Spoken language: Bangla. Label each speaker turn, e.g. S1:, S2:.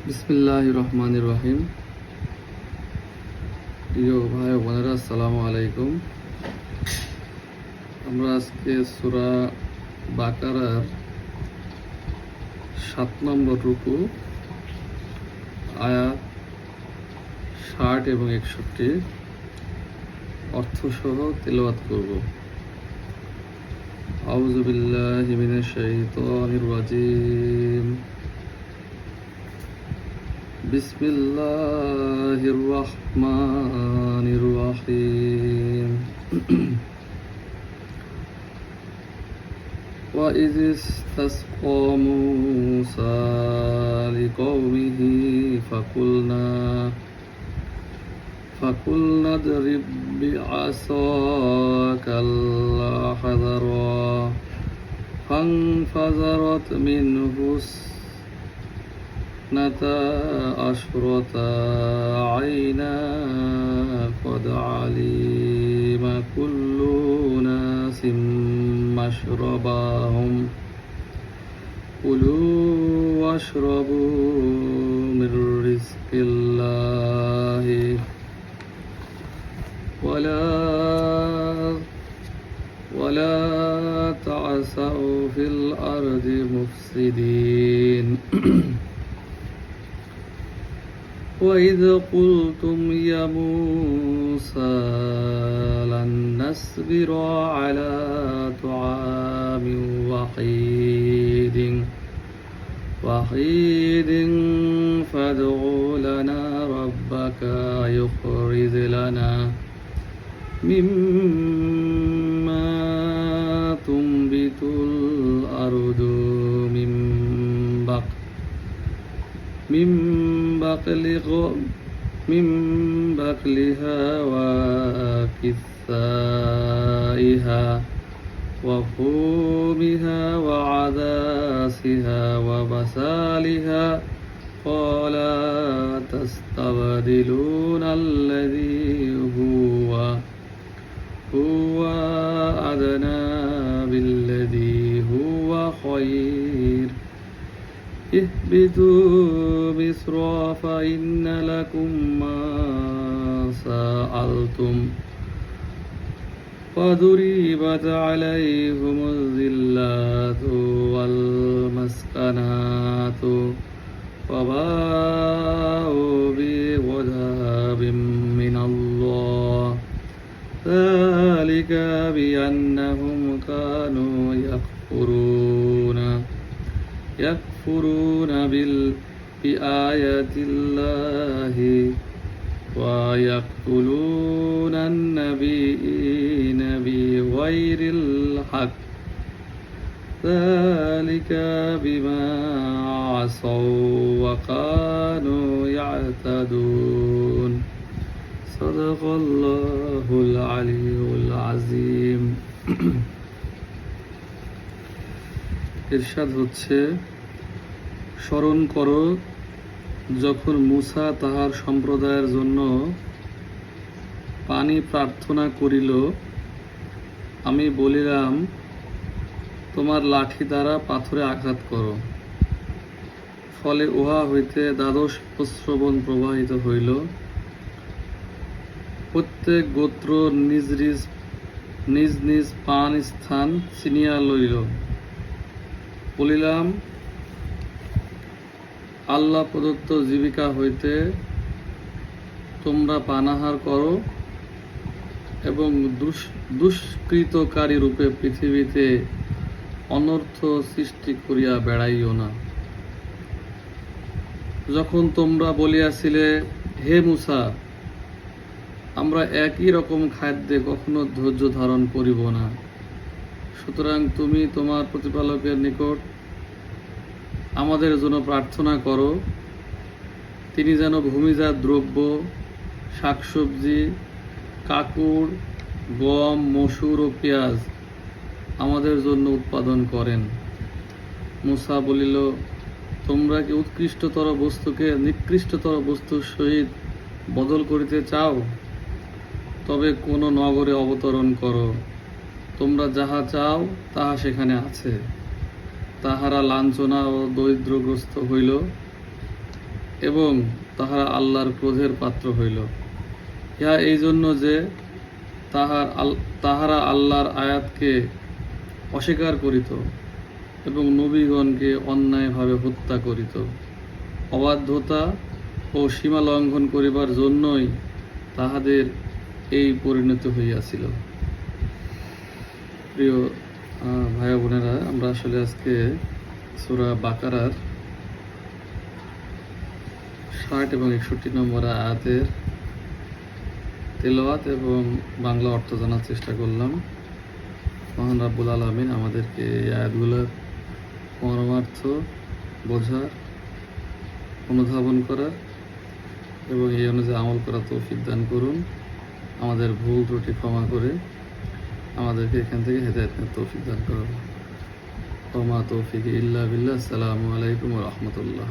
S1: বিসমিল্লাহির রহমানির রহিম। প্রিয় ভাই ও বোনেরা, আসসালামু আলাইকুম। আমরা আজকে সূরা বাকারার 7 নম্বর রুকু আয়াত 60 এবং 61 অর্থসহ তেলাওয়াত করব। আউযু বিল্লাহি মিনাশ শাইতানির রাজিম। বিসমিল্লাহির রহমানির রহিম। وَإِذِ اسْتَسْقَى مُوسَى لِقَوْمِهِ فَقُلْنَا اضْرِب بِّعَصَاكَ الْحَجَرَ فَانفَجَرَتْ مِنْهُ اثْنَتَا عَشْرَةَ عَيْنًا قَدْ عَلِمَ كُلُّ أُنَاسٍ مَّشْرَبَهُمْ كُلُوا وَاشْرَبُوا مِن رِّزْقِ اللَّهِ وَلَا تَعْثَوْا فِي الْأَرْضِ مُفْسِدِينَ وَإِذْ قُلْتُمْ يَا مُوسَى لَن نَّصْبِرَ عَلَى طَعَامٍ وَحِيدٍ فَادْعُ لَنَا رَبَّكَ يُخْرِجْ لَنَا مِمَّا تُنبِتُ الْأَرْضُ من بقلها وكثائها وفومها وعدسها وبصلها قال تستبدلون الذي هو أدنى بالذي هو خير اهبطوا مصر فإن لكم ما سألتم وضربت عليهم الذلة والمسكنة وباءوا بغضب من الله ذلك بأنهم كانوا يكفرون بآيات الله ويقتلون النبيين بغير الحق ذلك بما عصوا وكانوا يعتدون صدق الله العلي العظيم। ইরশাদ হচ্ছে, স্মরণ করো যখন মূসা তাহার সম্প্রদায়ের জন্য পানি প্রার্থনা করিল, আমি বলিলাম, তোমার লাঠি দ্বারা পাথরে আঘাত করো। ফলে উহা হইতে দ্বাদশ প্রস্রবণ প্রবাহিত হইল। প্রত্যেক গোত্র নিজ নিজ পান স্থান চিনিয়া লইল। বলিলাম, আল্লাহ প্রদত্ত জীবিকা হইতে তোমরা পানাহার করো এবং দুষ্কৃতকারী রূপে পৃথিবীতে অনর্থ সৃষ্টি করিয়া বেড়াইও না। যখন তোমরা বলিয়াছিলে, হে মূসা, আমরা একই রকম খাদ্যে কখনো ধৈর্য ধারণ করিব না, সুতরাং তুমি তোমার প্রতিপালকের নিকট আমাদের জন্য প্রার্থনা করো, তিনি যেন ভূমিজাত দ্রব্য, শাকসবজি, কাকুড়, গম, মসুর ও পেঁয়াজ আমাদের জন্য উৎপাদন করেন। মূসা বলিল, তোমরা কি উৎকৃষ্টতর বস্তুকে নিকৃষ্টতর বস্তুর সহিত বদল করিতে চাও? তবে কোন নগরে অবতরণ করো, তোমরা যাহা চাও তাহা সেখানে আছে। তাহারা লাঞ্ছনা ও দরিদ্রগ্রস্ত হইল। এবং তাহারা আল্লাহর ক্রোধের পাত্র হইল। ইহা এই জন্য যে তাহারা আল্লাহর আয়াতকে অস্বীকার করিত এবং নবীগণকে অন্যায়ভাবে হত্যা করিত। অবাধ্যতা ও সীমা লঙ্ঘন করিবার জন্যই তাহাদের এই পরিণতি হইয়াছিল। প্রিয় ভাই বোনেরা, আমরা আসলে আজকে সূরা বাকারার 60 এবং 61 নম্বর আয়াতের তেলাওয়াত এবং বাংলা অর্থ জানার চেষ্টা করলাম। মহান রাব্বুল আলামিন আমাদেরকে এই আয়াতগুলোর পরমার্থ বোঝার, অনুধাবন করার এবং এই অনুযায়ী আমল করার তৌফিক দান করুন। আমাদের ভুল ত্রুটি ক্ষমা করে আমাদেরকে এখান থেকে হেদায়েতের তৌফিক দান করুন। ওয়া মা তৌফিক ইল্লা বিল্লাহ। আসসালামু আলাইকুম ওয়া রাহমাতুল্লাহ।